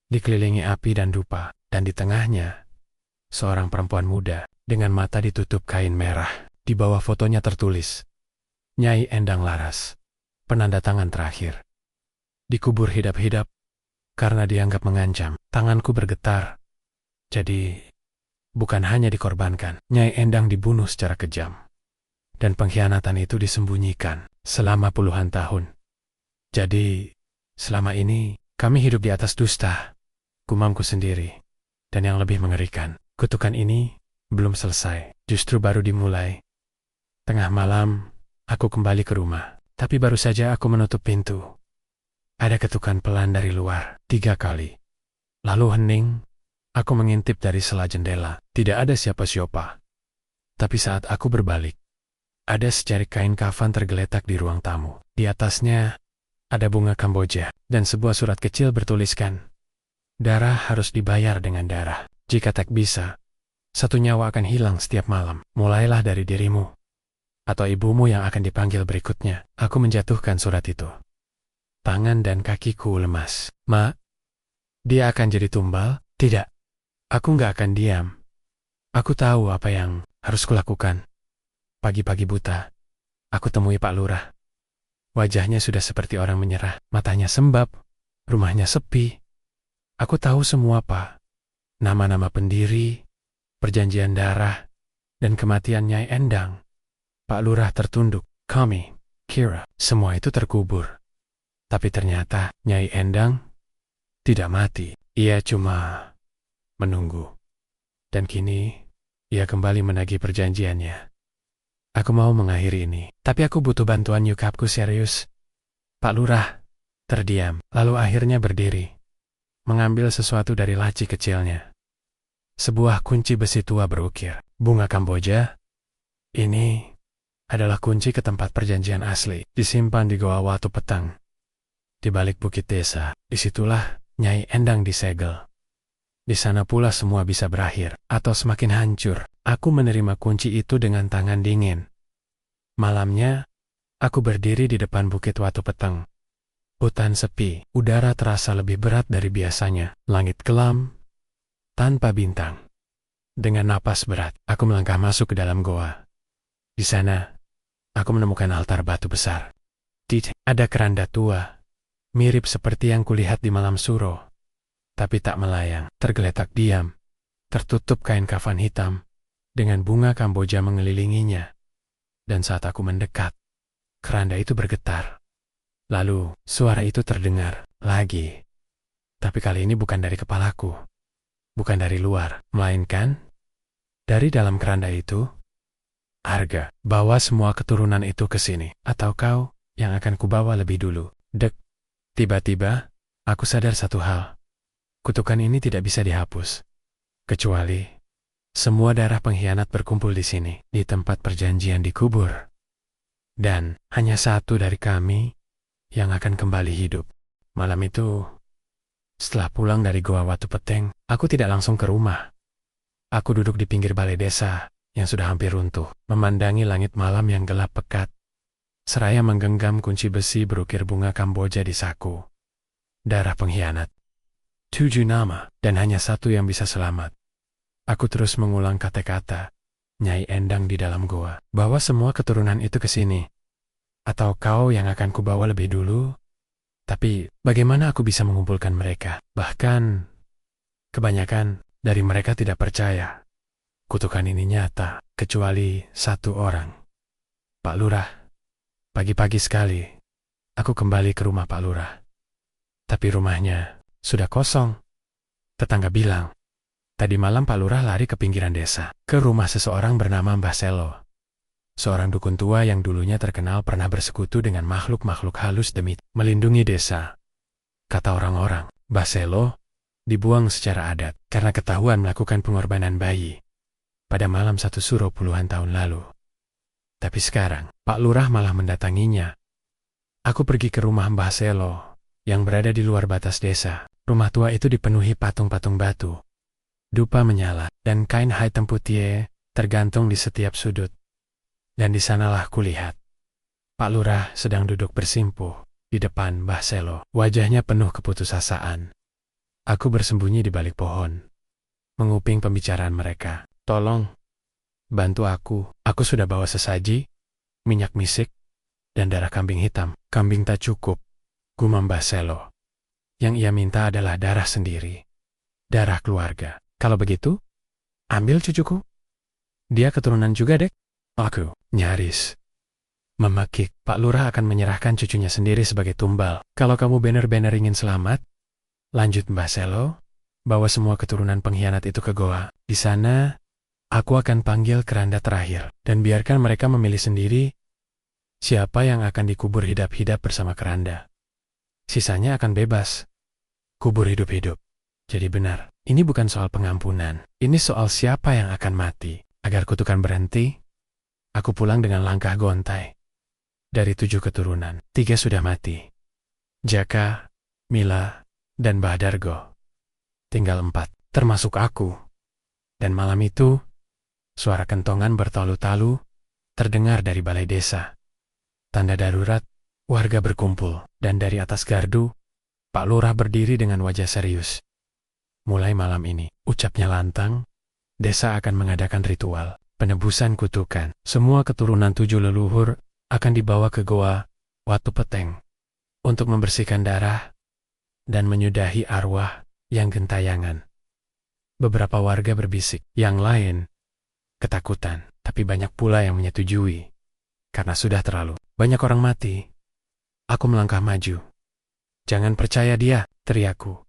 Dikelilingi api dan dupa, dan di tengahnya seorang perempuan muda dengan mata ditutup kain merah. Di bawah fotonya tertulis, Nyai Endang Laras, penanda tangan terakhir. Dikubur hidup-hidup karena dianggap mengancam. Tanganku bergetar. Jadi, bukan hanya dikorbankan, Nyai Endang dibunuh secara kejam. Dan pengkhianatan itu disembunyikan selama puluhan tahun. Jadi, selama ini kami hidup di atas dusta, gumamku sendiri. Dan yang lebih mengerikan, kutukan ini belum selesai, justru baru dimulai. Tengah malam, aku kembali ke rumah. Tapi baru saja aku menutup pintu. Ada ketukan pelan dari luar, 3 kali. Lalu hening, aku mengintip dari sela jendela. Tidak ada siapa-siapa. Tapi saat aku berbalik, ada secari kain kafan tergeletak di ruang tamu. Di atasnya, ada bunga Kamboja, dan sebuah surat kecil bertuliskan, darah harus dibayar dengan darah. Jika tak bisa, 1 nyawa akan hilang setiap malam. Mulailah dari dirimu atau ibumu yang akan dipanggil berikutnya. Aku menjatuhkan surat itu. Tangan dan kakiku lemas. Ma, dia akan jadi tumbal? Tidak. Aku nggak akan diam. Aku tahu apa yang harus kulakukan. Pagi-pagi buta, aku temui Pak Lurah. Wajahnya sudah seperti orang menyerah. Matanya sembab. Rumahnya sepi. Aku tahu semua, Pak. Nama-nama pendiri, perjanjian darah, dan kematian Nyai Endang. Pak Lurah tertunduk. Kami, Kira, semua itu terkubur. Tapi ternyata Nyai Endang tidak mati. Ia cuma menunggu. Dan kini, ia kembali menagih perjanjiannya. Aku mau mengakhiri ini. Tapi aku butuh bantuan nyukapku serius. Pak Lurah terdiam, lalu akhirnya berdiri. Mengambil sesuatu dari laci kecilnya. Sebuah kunci besi tua berukir. Bunga Kamboja. Ini adalah kunci ke tempat perjanjian asli, disimpan di Goa Watu Petang. Di balik bukit desa, disitulah Nyai Endang disegel. Di sana pula semua bisa berakhir, atau semakin hancur. Aku menerima kunci itu dengan tangan dingin. Malamnya, aku berdiri di depan bukit Watu Petang. Hutan sepi, udara terasa lebih berat dari biasanya. Langit kelam, tanpa bintang. Dengan napas berat, aku melangkah masuk ke dalam goa. Di sana, aku menemukan altar batu besar. Ada keranda tua, mirip seperti yang kulihat di malam suro. Tapi tak melayang, tergeletak diam, tertutup kain kafan hitam, dengan bunga Kamboja mengelilinginya. Dan saat aku mendekat, keranda itu bergetar. Lalu, suara itu terdengar lagi. Tapi kali ini bukan dari kepalaku, bukan dari luar, melainkan dari dalam keranda itu. Arga, bawa semua keturunan itu ke sini, atau kau yang akan kubawa lebih dulu. Dek. Tiba-tiba, aku sadar satu hal. Kutukan ini tidak bisa dihapus. Kecuali, semua darah pengkhianat berkumpul di sini, di tempat perjanjian dikubur. Dan, hanya satu dari kami yang akan kembali hidup. Malam itu, setelah pulang dari Goa Watu Peteng, aku tidak langsung ke rumah. Aku duduk di pinggir balai desa yang sudah hampir runtuh, memandangi langit malam yang gelap pekat, seraya menggenggam kunci besi berukir bunga Kamboja di saku. Darah pengkhianat. 7 nama, dan hanya satu yang bisa selamat. Aku terus mengulang kata-kata Nyai Endang di dalam goa. Bawa semua keturunan itu ke sini. Atau kau yang akan kubawa lebih dulu. Tapi, bagaimana aku bisa mengumpulkan mereka? Bahkan, kebanyakan dari mereka tidak percaya kutukan ini nyata, kecuali satu orang. Pak Lurah. Pagi-pagi sekali, aku kembali ke rumah Pak Lurah. Tapi rumahnya sudah kosong. Tetangga bilang, tadi malam Pak Lurah lari ke pinggiran desa, ke rumah seseorang bernama Mbah Selo. Seorang dukun tua yang dulunya terkenal pernah bersekutu dengan makhluk-makhluk halus demi melindungi desa. Kata orang-orang, Mbah Selo dibuang secara adat karena ketahuan melakukan pengorbanan bayi pada malam 1 Suro puluhan tahun lalu. Tapi sekarang, Pak Lurah malah mendatanginya. Aku pergi ke rumah Mbah Selo yang berada di luar batas desa. Rumah tua itu dipenuhi patung-patung batu. Dupa menyala dan kain hitam putih tergantung di setiap sudut. Dan di sanalah kulihat Pak Lurah sedang duduk bersimpuh di depan Mbah Selo. Wajahnya penuh keputusasaan. Aku bersembunyi di balik pohon, menguping pembicaraan mereka. Tolong, bantu aku. Aku sudah bawa sesaji, minyak misik, dan darah kambing hitam. Kambing tak cukup, gumam Mbah Selo. Yang ia minta adalah darah sendiri. Darah keluarga. Kalau begitu, ambil cucuku. Dia keturunan juga, Dek. Aku nyaris memekik. Pak Lurah akan menyerahkan cucunya sendiri sebagai tumbal. Kalau kamu benar-benar ingin selamat, lanjut Mbah Selo, bawa semua keturunan pengkhianat itu ke goa. Di sana, aku akan panggil keranda terakhir, dan biarkan mereka memilih sendiri siapa yang akan dikubur hidup-hidup bersama keranda. Sisanya akan bebas. Kubur hidup-hidup. Jadi benar, ini bukan soal pengampunan. Ini soal siapa yang akan mati. Agar kutukan berhenti, aku pulang dengan langkah gontai. Dari 7 keturunan, 3 sudah mati. Jaka, Mila, dan Mbah Dargo. Tinggal 4, termasuk aku. Dan malam itu, suara kentongan bertalu-talu terdengar dari balai desa. Tanda darurat, warga berkumpul, dan dari atas gardu, Pak Lurah berdiri dengan wajah serius. Mulai malam ini, ucapnya lantang, desa akan mengadakan ritual penebusan kutukan. Semua keturunan 7 leluhur akan dibawa ke goa Watu Peteng untuk membersihkan darah dan menyudahi arwah yang gentayangan. Beberapa warga berbisik, yang lain ketakutan, tapi banyak pula yang menyetujui. Karena sudah terlalu banyak orang mati. Aku melangkah maju. Jangan percaya dia, teriakku.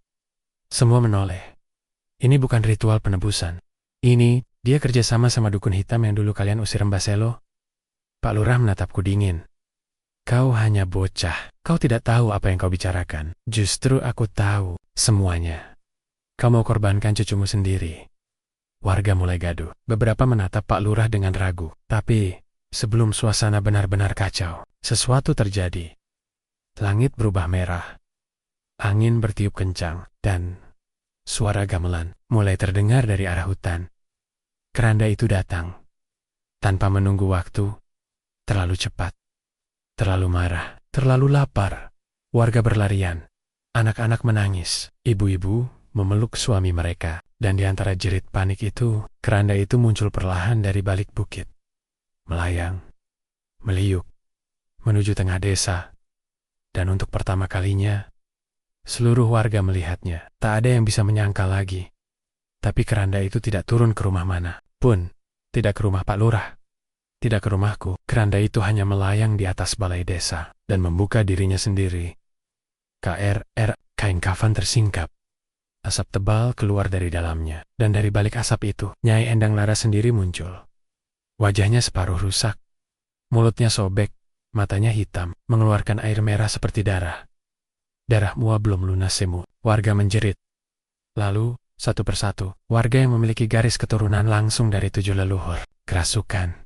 Semua menoleh. Ini bukan ritual penebusan. Ini, dia kerjasama sama dukun hitam yang dulu kalian usir Mbah Selo. Pak Lurah menatapku dingin. Kau hanya bocah. Kau tidak tahu apa yang kau bicarakan. Justru aku tahu semuanya. Kau mau korbankan cucumu sendiri. Warga mulai gaduh. Beberapa menatap Pak Lurah dengan ragu. Tapi, sebelum suasana benar-benar kacau, sesuatu terjadi. Langit berubah merah. Angin bertiup kencang, dan suara gamelan mulai terdengar dari arah hutan. Keranda itu datang. Tanpa menunggu waktu, terlalu cepat. Terlalu marah, terlalu lapar. Warga berlarian. Anak-anak menangis. Ibu-ibu memeluk suami mereka. Dan di antara jerit panik itu, keranda itu muncul perlahan dari balik bukit. Melayang, meliuk, menuju tengah desa. Dan untuk pertama kalinya, seluruh warga melihatnya. Tak ada yang bisa menyangka lagi. Tapi keranda itu tidak turun ke rumah mana pun. Tidak ke rumah Pak Lurah. Tidak ke rumahku. Keranda itu hanya melayang di atas balai desa. Dan membuka dirinya sendiri. Kain kafan tersingkap. Asap tebal keluar dari dalamnya. Dan dari balik asap itu, Nyai Endang Laras sendiri muncul. Wajahnya separuh rusak. Mulutnya sobek. Matanya hitam, mengeluarkan air merah seperti darah. Darah Mua belum lunas semu. Warga menjerit. Lalu, satu persatu, warga yang memiliki garis keturunan langsung dari 7 leluhur, kerasukan.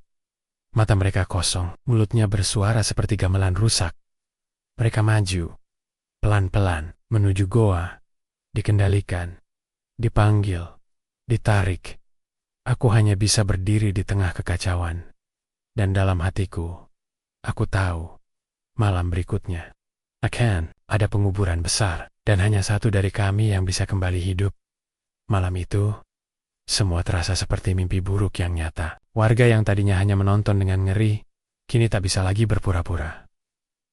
Mata mereka kosong, mulutnya bersuara seperti gamelan rusak. Mereka maju, pelan-pelan, menuju goa, dikendalikan, dipanggil, ditarik. Aku hanya bisa berdiri di tengah kekacauan. Dan dalam hatiku, aku tahu, malam berikutnya akan ada penguburan besar, dan hanya satu dari kami yang bisa kembali hidup. Malam itu, semua terasa seperti mimpi buruk yang nyata. Warga yang tadinya hanya menonton dengan ngeri, kini tak bisa lagi berpura-pura.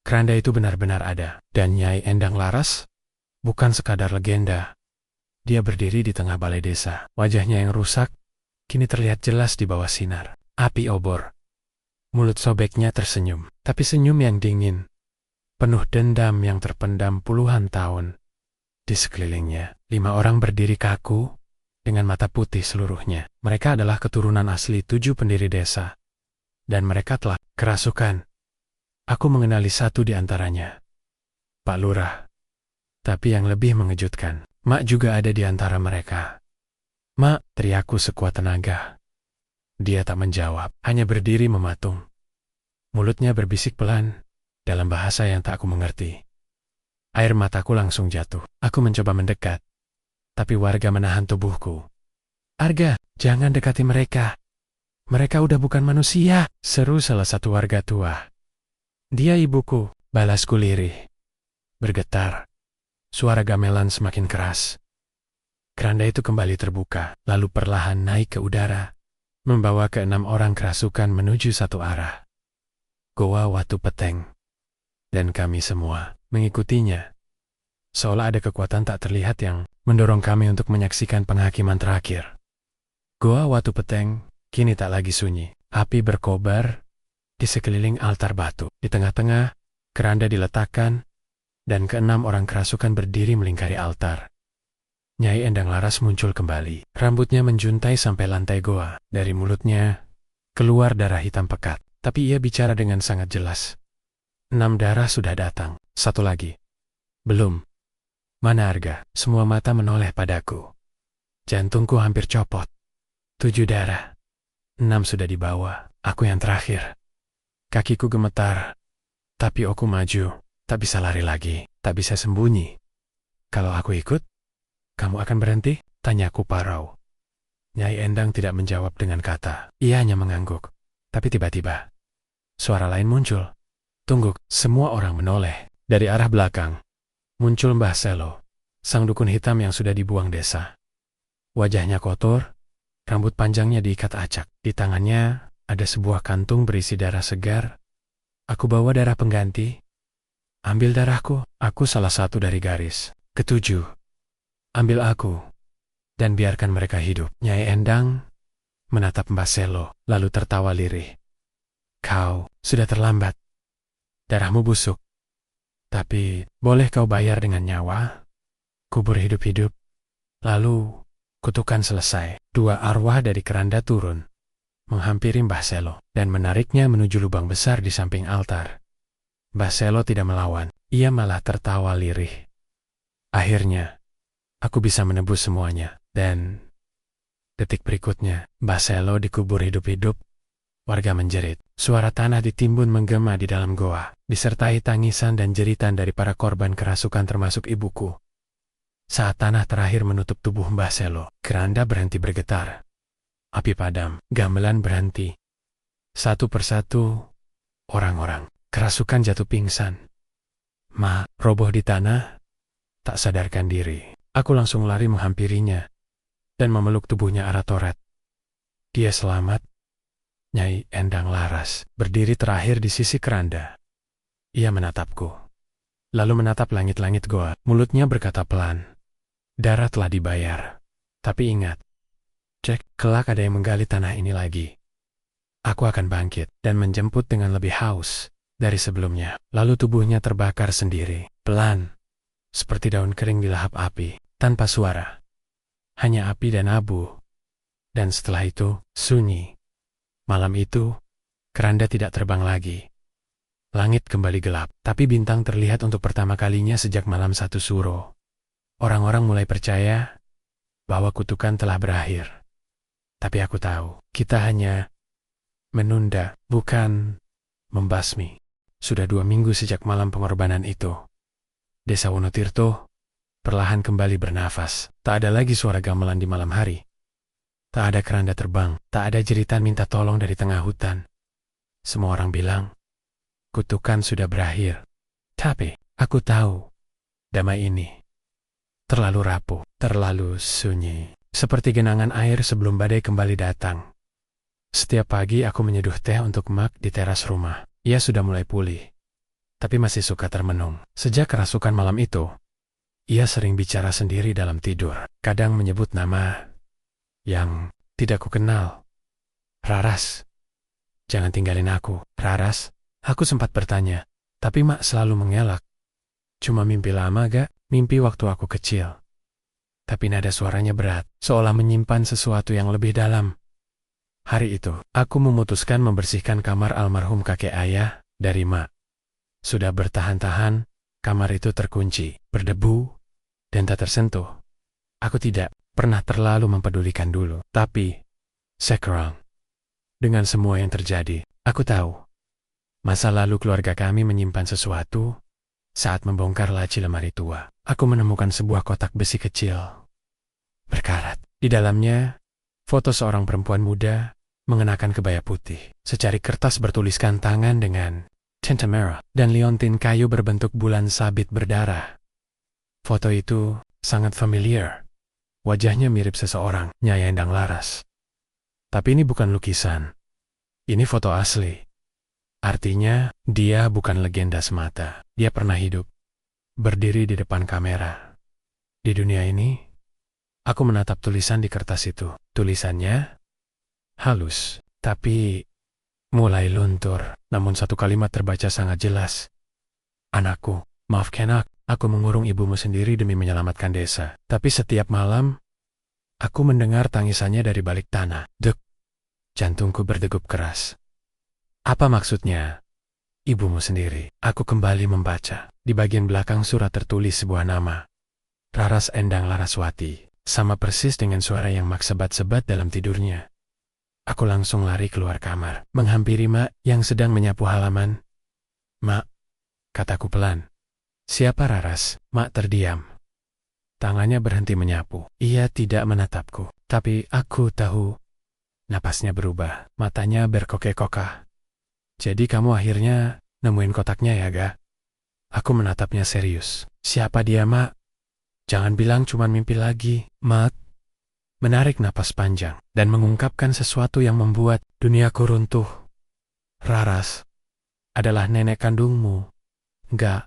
Keranda itu benar-benar ada, dan Nyai Endang Laras bukan sekadar legenda. Dia berdiri di tengah balai desa. Wajahnya yang rusak, kini terlihat jelas di bawah sinar api obor. Mulut sobeknya tersenyum, tapi senyum yang dingin, penuh dendam yang terpendam puluhan tahun. Di sekelilingnya, 5 orang berdiri kaku, dengan mata putih seluruhnya. Mereka adalah keturunan asli 7 pendiri desa. Dan mereka telah kerasukan. Aku mengenali satu di antaranya. Pak Lurah. Tapi yang lebih mengejutkan, Mak juga ada di antara mereka. "Mak," teriakku sekuat tenaga. Dia tak menjawab, hanya berdiri mematung. Mulutnya berbisik pelan, dalam bahasa yang tak aku mengerti. Air mataku langsung jatuh. Aku mencoba mendekat, tapi warga menahan tubuhku. "Arga, jangan dekati mereka. Mereka udah bukan manusia," seru salah satu warga tua. "Dia ibuku," balasku lirih. Bergetar. Suara gamelan semakin keras. Keranda itu kembali terbuka, lalu perlahan naik ke udara, membawa ke-6 orang kerasukan menuju satu arah. Goa Watu Peteng. Dan kami semua mengikutinya. Seolah ada kekuatan tak terlihat yang mendorong kami untuk menyaksikan penghakiman terakhir. Goa Watu Peteng kini tak lagi sunyi. Api berkobar di sekeliling altar batu. Di tengah-tengah, keranda diletakkan, dan ke-6 orang kerasukan berdiri melingkari altar. Nyai Endang Laras muncul kembali. Rambutnya menjuntai sampai lantai goa. Dari mulutnya keluar darah hitam pekat. Tapi ia bicara dengan sangat jelas. 6 darah sudah datang. 1 lagi. Belum. "Mana Arga?" Semua mata menoleh padaku. Jantungku hampir copot. 7 darah. 6 sudah dibawa. Aku yang terakhir. Kakiku gemetar. Tapi aku maju. Tak bisa lari lagi. Tak bisa sembunyi. "Kalau aku ikut, kamu akan berhenti?" tanyaku parau. Nyai Endang tidak menjawab dengan kata. Ia hanya mengangguk. Tapi tiba-tiba, suara lain muncul. "Tunggu!" Semua orang menoleh. Dari arah belakang, muncul Mbah Selo, sang dukun hitam yang sudah dibuang desa. Wajahnya kotor, rambut panjangnya diikat acak. Di tangannya ada sebuah kantung berisi darah segar. "Aku bawa darah pengganti. Ambil darahku." Aku salah satu dari garis ke-7. "Ambil aku, dan biarkan mereka hidup." Nyai Endang menatap Mbah Selo, lalu tertawa lirih. "Kau sudah terlambat. Darahmu busuk. Tapi boleh kau bayar dengan nyawa? Kubur hidup-hidup. Lalu kutukan selesai." 2 arwah dari keranda turun, menghampiri Mbah Selo, dan menariknya menuju lubang besar di samping altar. Mbah Selo tidak melawan, ia malah tertawa lirih. Akhirnya, aku bisa menebus semuanya, dan detik berikutnya, Mbah Selo dikubur hidup-hidup. Warga menjerit. Suara tanah ditimbun menggema di dalam goa, disertai tangisan dan jeritan dari para korban kerasukan termasuk ibuku. Saat tanah terakhir menutup tubuh Mbah Selo, keranda berhenti bergetar. Api padam, gamelan berhenti. Satu persatu, orang-orang kerasukan jatuh pingsan. Roboh di tanah, tak sadarkan diri. Aku langsung lari menghampirinya dan memeluk tubuhnya Aratoret. Dia selamat. Nyai Endang Laras berdiri terakhir di sisi keranda. Ia menatapku, lalu menatap langit-langit goa. Mulutnya berkata pelan, "Darah telah dibayar. Tapi ingat, Jack, kelak ada yang menggali tanah ini lagi. Aku akan bangkit dan menjemput dengan lebih haus dari sebelumnya." Lalu tubuhnya terbakar sendiri, pelan, seperti daun kering di lahap api, tanpa suara. Hanya api dan abu. Dan setelah itu, sunyi. Malam itu, keranda tidak terbang lagi. Langit kembali gelap, tapi bintang terlihat untuk pertama kalinya sejak malam 1 Suro. Orang-orang mulai percaya bahwa kutukan telah berakhir. Tapi aku tahu, kita hanya menunda, bukan membasmi. Sudah 2 minggu sejak malam pengorbanan itu. Desa Wonotirto perlahan kembali bernafas. Tak ada lagi suara gamelan di malam hari. Tak ada keranda terbang, tak ada jeritan minta tolong dari tengah hutan. Semua orang bilang, kutukan sudah berakhir. Tapi, aku tahu, damai ini terlalu rapuh, terlalu sunyi. Seperti genangan air sebelum badai kembali datang. Setiap pagi aku menyeduh teh untuk Mak di teras rumah. Ia sudah mulai pulih, tapi masih suka termenung. Sejak kerasukan malam itu, ia sering bicara sendiri dalam tidur. Kadang menyebut nama yang tidak kukenal. "Raras, jangan tinggalin aku." "Raras?" Aku sempat bertanya, tapi Mak selalu mengelak. "Cuma mimpi lama gak? Mimpi waktu aku kecil." Tapi nada suaranya berat, seolah menyimpan sesuatu yang lebih dalam. Hari itu, aku memutuskan membersihkan kamar almarhum kakek ayah dari Mak. Sudah bertahan-tahan, kamar itu terkunci, berdebu, dan tak tersentuh. Aku tidak pernah terlalu mempedulikan dulu. Tapi, sekarang, dengan semua yang terjadi, aku tahu. Masa lalu keluarga kami menyimpan sesuatu. Saat membongkar laci lemari tua, aku menemukan sebuah kotak besi kecil berkarat. Di dalamnya, foto seorang perempuan muda mengenakan kebaya putih. Secari kertas bertuliskan tangan dengan tinta merah dan liontin kayu berbentuk bulan sabit berdarah. Foto itu sangat familiar. Wajahnya mirip seseorang, Nyai Endang Laras. Tapi ini bukan lukisan. Ini foto asli. Artinya, dia bukan legenda semata. Dia pernah hidup, berdiri di depan kamera. Di dunia ini, aku menatap tulisan di kertas itu. Tulisannya halus, tapi mulai luntur. Namun satu kalimat terbaca sangat jelas. Anakku, maafkan aku mengurung ibumu sendiri demi menyelamatkan desa. Tapi setiap malam, aku mendengar tangisannya dari balik tanah. Dek, jantungku berdegup keras. Apa maksudnya? Ibumu sendiri. Aku kembali membaca. Di bagian belakang surat tertulis sebuah nama. Raras Endang Laraswati. Sama persis dengan suara yang Mak sebat-sebat dalam tidurnya. Aku langsung lari keluar kamar, menghampiri Mak yang sedang menyapu halaman. Mak, kataku pelan. Siapa Raras? Mak terdiam. Tangannya berhenti menyapu. Ia tidak menatapku. Tapi aku tahu. Napasnya berubah. Matanya berkokeh-kokah. Jadi kamu akhirnya nemuin kotaknya ya, Ga? Aku menatapnya serius. Siapa dia, Mak? Jangan bilang cuma mimpi lagi. Mak menarik napas panjang dan mengungkapkan sesuatu yang membuat duniaku runtuh. Raras adalah nenek kandungmu, Ga.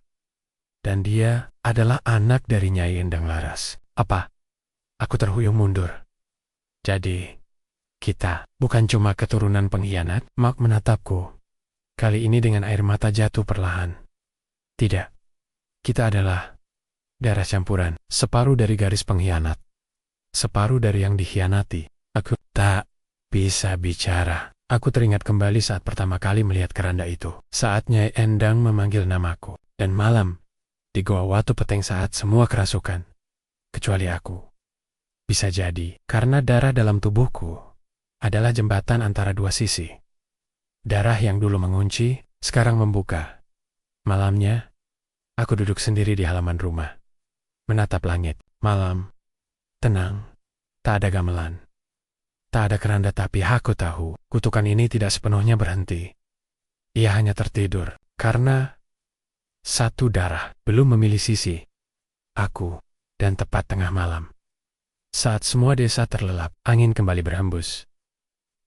Dan dia adalah anak dari Nyai Endang Laras. Apa? Aku terhuyung mundur. Jadi, kita bukan cuma keturunan pengkhianat? Mak menatapku. Kali ini dengan air mata jatuh perlahan. Tidak. Kita adalah darah campuran, separuh dari garis pengkhianat. Separuh dari yang dikhianati. Aku tak bisa bicara. Aku teringat kembali saat pertama kali melihat keranda itu. Saat Nyai Endang memanggil namaku. Dan malam, di Goa Watu Peteng saat semua kerasukan. Kecuali aku. Bisa jadi, karena darah dalam tubuhku adalah jembatan antara dua sisi. Darah yang dulu mengunci, sekarang membuka. Malamnya, aku duduk sendiri di halaman rumah. Menatap langit. Malam. Tenang. Tak ada gamelan. Tak ada keranda, tapi aku tahu kutukan ini tidak sepenuhnya berhenti. Ia hanya tertidur. Karena satu darah belum memilih sisi. Aku. Dan tepat tengah malam. Saat semua desa terlelap, angin kembali berhembus.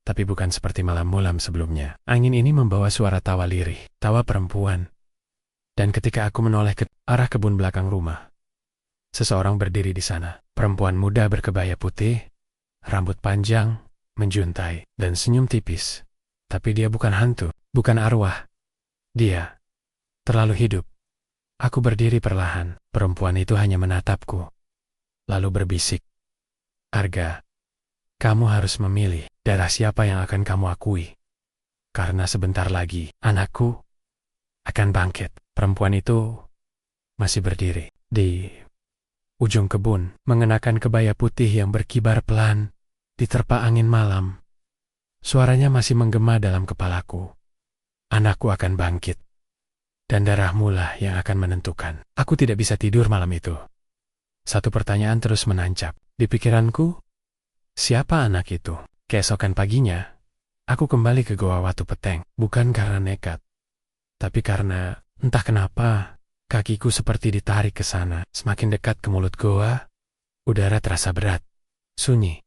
Tapi bukan seperti malam-malam sebelumnya. Angin ini membawa suara tawa lirih, tawa perempuan. Dan ketika aku menoleh ke arah kebun belakang rumah, seseorang berdiri di sana. Perempuan muda berkebaya putih, rambut panjang, menjuntai, dan senyum tipis. Tapi dia bukan hantu, bukan arwah. Dia terlalu hidup. Aku berdiri perlahan. Perempuan itu hanya menatapku. Lalu berbisik. Arga, kamu harus memilih darah siapa yang akan kamu akui. Karena sebentar lagi, anakku akan bangkit. Perempuan itu masih berdiri di ujung kebun, mengenakan kebaya putih yang berkibar pelan, diterpa angin malam. Suaranya masih menggema dalam kepalaku. Anakku akan bangkit. Dan darahmu lah yang akan menentukan. Aku tidak bisa tidur malam itu. Satu pertanyaan terus menancap di pikiranku. Siapa anak itu? Keesokan paginya, aku kembali ke Goa Watu Peteng. Bukan karena nekat, tapi karena entah kenapa kakiku seperti ditarik ke sana. Semakin dekat ke mulut goa, udara terasa berat, sunyi.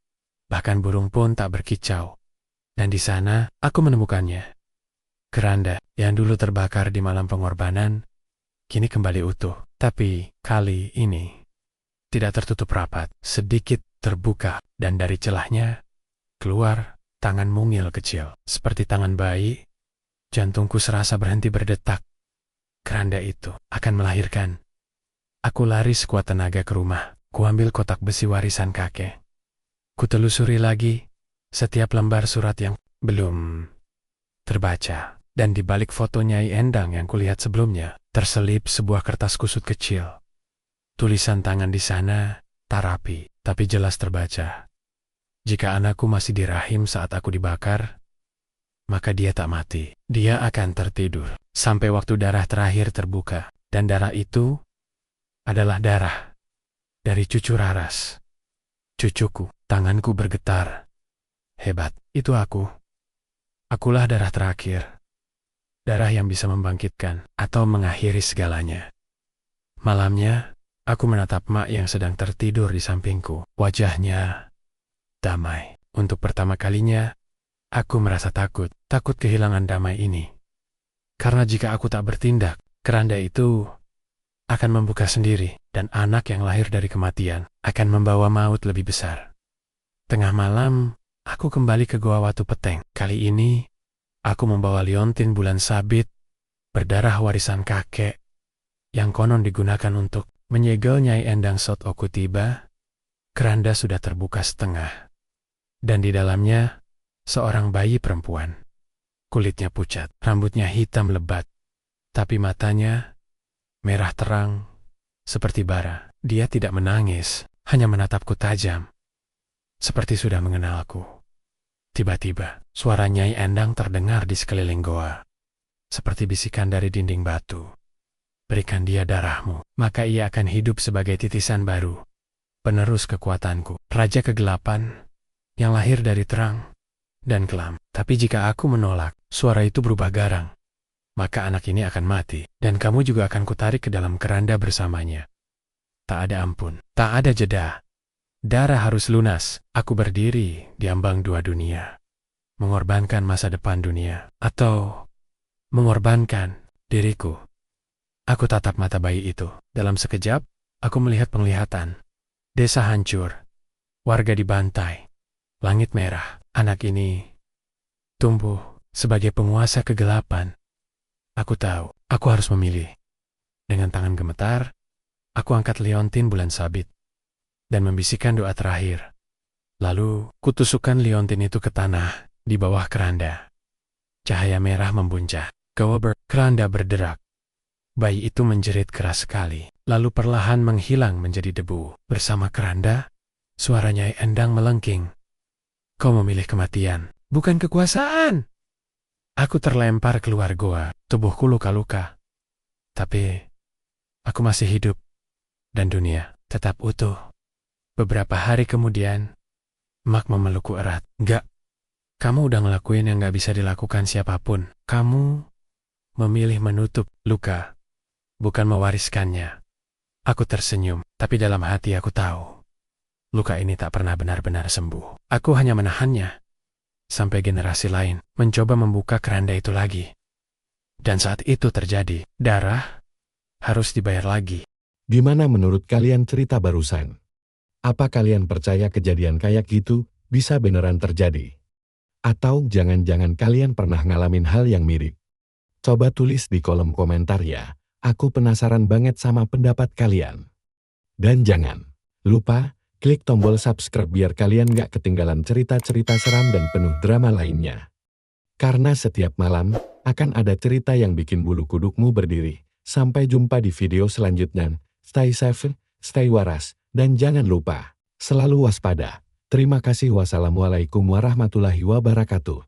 Bahkan burung pun tak berkicau. Dan di sana, aku menemukannya. Keranda yang dulu terbakar di malam pengorbanan, kini kembali utuh. Tapi kali ini, tidak tertutup rapat, sedikit terbuka. Dan dari celahnya, keluar tangan mungil kecil. Seperti tangan bayi, jantungku serasa berhenti berdetak. Keranda itu akan melahirkan. Aku lari sekuat tenaga ke rumah. Kuambil kotak besi warisan kakek. Kutelusuri lagi setiap lembar surat yang belum terbaca. Dan di balik foto Nyai Endang yang kulihat sebelumnya, terselip sebuah kertas kusut kecil. Tulisan tangan di sana tak rapi, tapi jelas terbaca. Jika anakku masih di rahim saat aku dibakar, maka dia tak mati. Dia akan tertidur sampai waktu darah terakhir terbuka. Dan darah itu adalah darah dari cucu Raras. Cucuku. Tanganku bergetar. Hebat, itu aku. Akulah darah terakhir. Darah yang bisa membangkitkan atau mengakhiri segalanya. Malamnya, aku menatap Mak yang sedang tertidur di sampingku. Wajahnya damai. Untuk pertama kalinya, aku merasa takut. Takut kehilangan damai ini. Karena jika aku tak bertindak, keranda itu akan membuka sendiri. Dan anak yang lahir dari kematian akan membawa maut lebih besar. Tengah malam, aku kembali ke Goa Watu Peteng. Kali ini, aku membawa liontin bulan sabit, berdarah warisan kakek, yang konon digunakan untuk menyegel Nyai Endang Sot Oku tiba. Keranda sudah terbuka setengah. Dan di dalamnya, seorang bayi perempuan. Kulitnya pucat, rambutnya hitam lebat, tapi matanya merah terang seperti bara. Dia tidak menangis, hanya menatapku tajam, seperti sudah mengenalku. Tiba-tiba, suara Nyai Endang terdengar di sekeliling goa, seperti bisikan dari dinding batu. Berikan dia darahmu, maka ia akan hidup sebagai titisan baru, penerus kekuatanku, raja kegelapan yang lahir dari terang dan kelam. Tapi jika aku menolak, suara itu berubah garang, maka anak ini akan mati, dan kamu juga akan kutarik ke dalam keranda bersamanya. Tak ada ampun, tak ada jeda. Darah harus lunas. Aku berdiri di ambang dua dunia. Mengorbankan masa depan dunia, atau mengorbankan diriku. Aku tatap mata bayi itu. Dalam sekejap, aku melihat penglihatan. Desa hancur, warga dibantai, langit merah. Anak ini tumbuh sebagai penguasa kegelapan. Aku tahu, aku harus memilih. Dengan tangan gemetar, aku angkat liontin bulan sabit dan membisikkan doa terakhir. Lalu, kutusukkan liontin itu ke tanah di bawah keranda. Cahaya merah membuncah. Keranda berderak. Bayi itu menjerit keras sekali, lalu perlahan menghilang menjadi debu. Bersama keranda, suara Nyai Endang melengking. Kau memilih kematian, bukan kekuasaan. Aku terlempar keluar goa, tubuhku luka-luka. Tapi, aku masih hidup, dan dunia tetap utuh. Beberapa hari kemudian, Mak memelukku erat. Enggak, kamu udah ngelakuin yang gak bisa dilakukan siapapun. Kamu memilih menutup luka, bukan mewariskannya. Aku tersenyum, tapi dalam hati aku tahu, luka ini tak pernah benar-benar sembuh. Aku hanya menahannya, sampai generasi lain mencoba membuka keranda itu lagi. Dan saat itu terjadi, darah harus dibayar lagi. Gimana menurut kalian cerita barusan? Apa kalian percaya kejadian kayak gitu bisa beneran terjadi? Atau jangan-jangan kalian pernah ngalamin hal yang mirip? Coba tulis di kolom komentar ya. Aku penasaran banget sama pendapat kalian. Dan jangan lupa klik tombol subscribe biar kalian gak ketinggalan cerita-cerita seram dan penuh drama lainnya. Karena setiap malam akan ada cerita yang bikin bulu kudukmu berdiri. Sampai jumpa di video selanjutnya. Stay safe, stay waras, dan jangan lupa selalu waspada. Terima kasih. Wassalamualaikum warahmatullahi wabarakatuh.